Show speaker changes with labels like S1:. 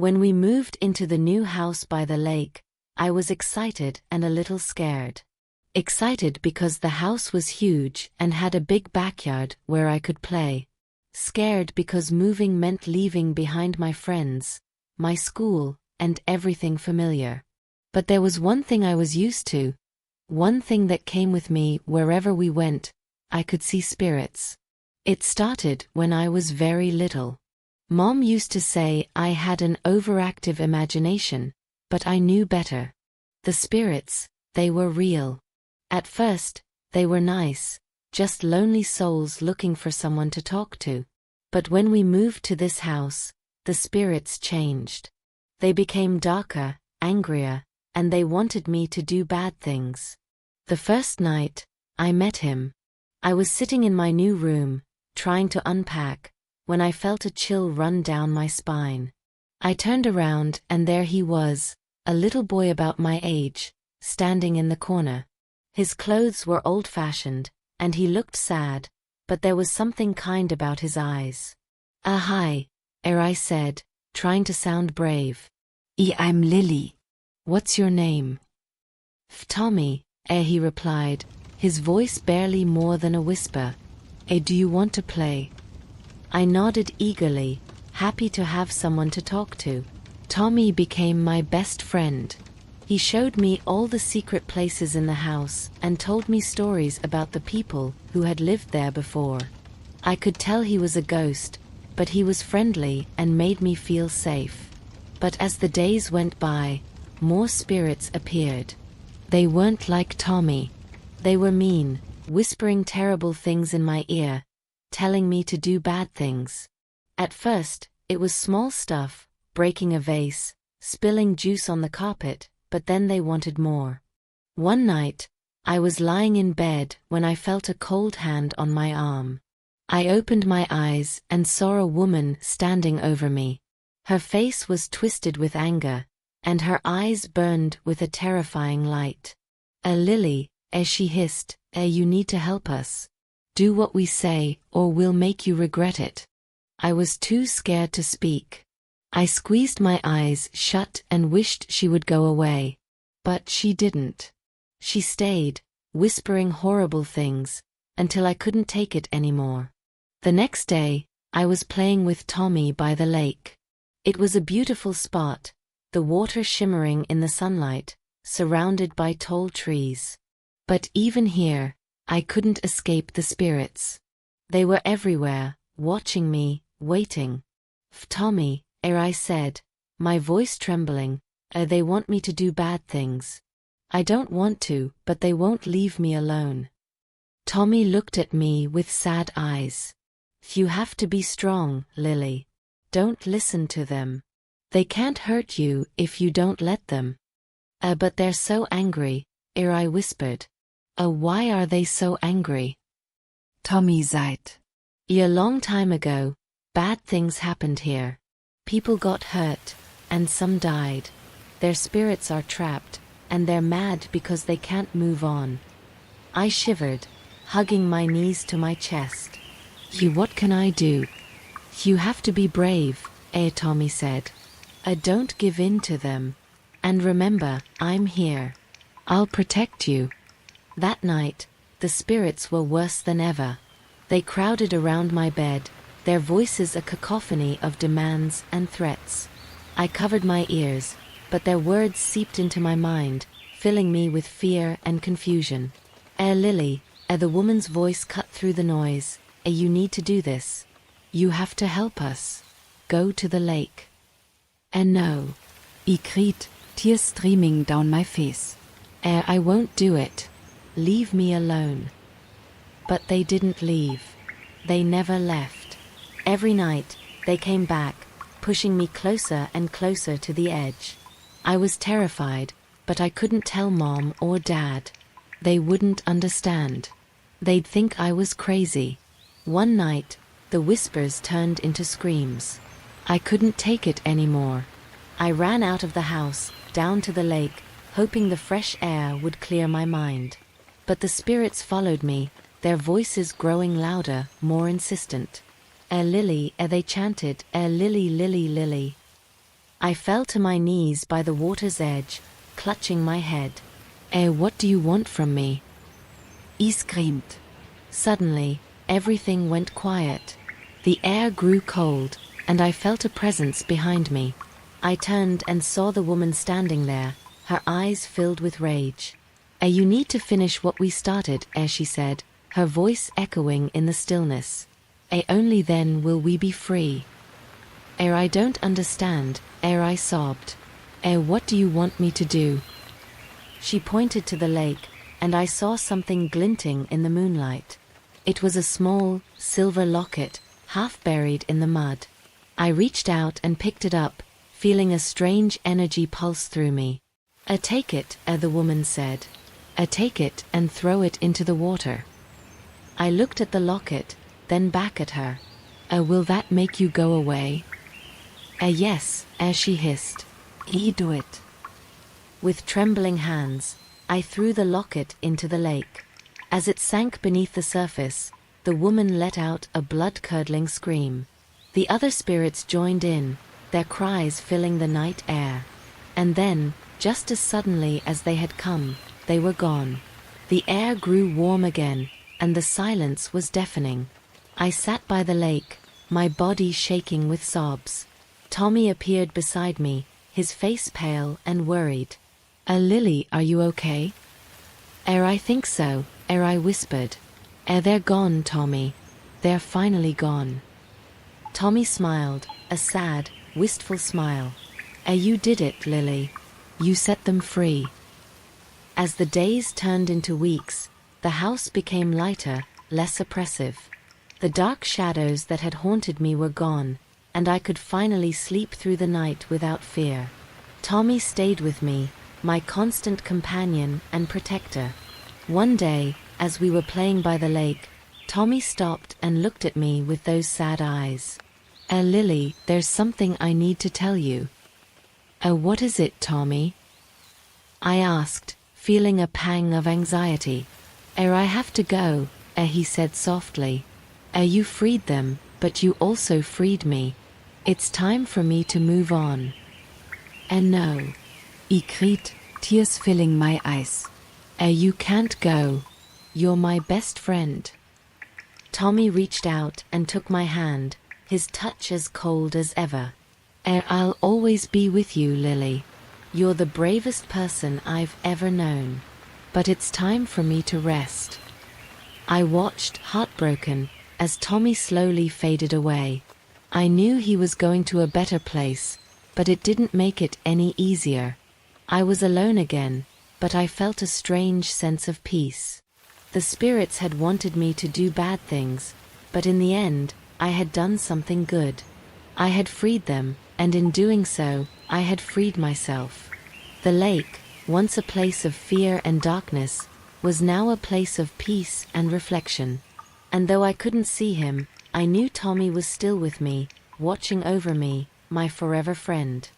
S1: When we moved into the new house by the lake, I was excited and a little scared. Excited because the house was huge and had a big backyard where I could play. Scared because moving meant leaving behind my friends, my school, and everything familiar. But there was one thing I was used to. One thing that came with me wherever we went. I could see spirits. It started when I was very little. Mom used to say I had an overactive imagination, but I knew better. The spirits, they were real. At first, they were nice, just lonely souls looking for someone to talk to. But when we moved to this house, the spirits changed. They became darker, angrier, and they wanted me to do bad things. The first night, I met him. I was sitting in my new room, trying to unpack, when I felt a chill run down my spine. I turned around and there he was, a little boy about my age, standing in the corner. His clothes were old-fashioned, and he looked sad, but there was something kind about his eyes. Hi, I said, trying to sound brave.
S2: I'm Lily.
S1: What's your name? Tommy, he replied, his voice barely more than a whisper. Do you want to play? I nodded eagerly, happy to have someone to talk to. Tommy became my best friend. He showed me all the secret places in the house and told me stories about the people who had lived there before. I could tell he was a ghost, but he was friendly and made me feel safe. But as the days went by, more spirits appeared. They weren't like Tommy. They were mean, whispering terrible things in my ear, telling me to do bad things. At first, it was small stuff, breaking a vase, spilling juice on the carpet, but then they wanted more. One night, I was lying in bed when I felt a cold hand on my arm. I opened my eyes and saw a woman standing over me. Her face was twisted with anger, and her eyes burned with a terrifying light. Lily, as she hissed, you need to help us. Do what we say, or we'll make you regret it. I was too scared to speak. I squeezed my eyes shut and wished she would go away. But she didn't. She stayed, whispering horrible things, until I couldn't take it anymore. The next day, I was playing with Tommy by the lake. It was a beautiful spot, the water shimmering in the sunlight, surrounded by tall trees. But even here, I couldn't escape the spirits. They were everywhere, watching me, waiting. Tommy, I said, my voice trembling, they want me to do bad things. I don't want to, but they won't leave me alone. Tommy looked at me with sad eyes. You have to be strong, Lily. Don't listen to them. They can't hurt you if you don't let them. But they're so angry, I whispered. Why are they so angry?
S2: Tommy sighed.
S1: A long time ago, bad things happened here. People got hurt, and some died. Their spirits are trapped, and they're mad because they can't move on. I shivered, hugging my knees to my chest. What can I do? You have to be brave, Tommy said. Don't give in to them. And remember, I'm here. I'll protect you. That night, the spirits were worse than ever. They crowded around my bed, their voices a cacophony of demands and threats. I covered my ears, but their words seeped into my mind, filling me with fear and confusion. Lily, the woman's voice cut through the noise. You need to do this. You have to help us. Go to the lake. No.
S2: I cried, tears streaming down my face.
S1: I won't do it. Leave me alone. But they didn't leave. They never left. Every night, they came back, pushing me closer and closer to the edge. I was terrified, but I couldn't tell Mom or Dad. They wouldn't understand. They'd think I was crazy. One night, the whispers turned into screams. I couldn't take it anymore. I ran out of the house, down to the lake, hoping the fresh air would clear my mind. But the spirits followed me, their voices growing louder, more insistent. Lily, they chanted, Lily, Lily, Lily. I fell to my knees by the water's edge, clutching my head. What do you want from me?
S2: I screamed.
S1: Suddenly, everything went quiet. The air grew cold, and I felt a presence behind me. I turned and saw the woman standing there, her eyes filled with rage. You need to finish what we started, she said, her voice echoing in the stillness. Only then will we be free. I don't understand, I sobbed. What do you want me to do? She pointed to the lake, and I saw something glinting in the moonlight. It was a small, silver locket, half buried in the mud. I reached out and picked it up, feeling a strange energy pulse through me. Take it, the woman said. Take it and throw it into the water. I looked at the locket, then back at her. Will that make you go away? Yes, she hissed.
S2: Do it.
S1: With trembling hands, I threw the locket into the lake. As it sank beneath the surface, the woman let out a blood-curdling scream. The other spirits joined in, their cries filling the night air. And then, just as suddenly as they had come, they were gone. The air grew warm again, and the silence was deafening. I sat by the lake, my body shaking with sobs. Tommy appeared beside me, his face pale and worried. Lily, are you okay? I think so, I whispered. They're gone, Tommy. They're finally gone. Tommy smiled, a sad, wistful smile. You did it, Lily. You set them free. As the days turned into weeks, the house became lighter, less oppressive. The dark shadows that had haunted me were gone, and I could finally sleep through the night without fear. Tommy stayed with me, my constant companion and protector. One day, as we were playing by the lake, Tommy stopped and looked at me with those sad eyes. Lily, there's something I need to tell you. What is it, Tommy? I asked, feeling a pang of anxiety. I have to go, he said softly. You freed them, but you also freed me. It's time for me to move on. No.
S2: I cried, tears filling my eyes.
S1: You can't go. You're my best friend. Tommy reached out and took my hand, his touch as cold as ever. I'll always be with you, Lily. You're the bravest person I've ever known. But it's time for me to rest. I watched, heartbroken, as Tommy slowly faded away. I knew he was going to a better place, but it didn't make it any easier. I was alone again, but I felt a strange sense of peace. The spirits had wanted me to do bad things, but in the end, I had done something good. I had freed them, and in doing so, I had freed myself. The lake, once a place of fear and darkness, was now a place of peace and reflection. And though I couldn't see him, I knew Tommy was still with me, watching over me, my forever friend.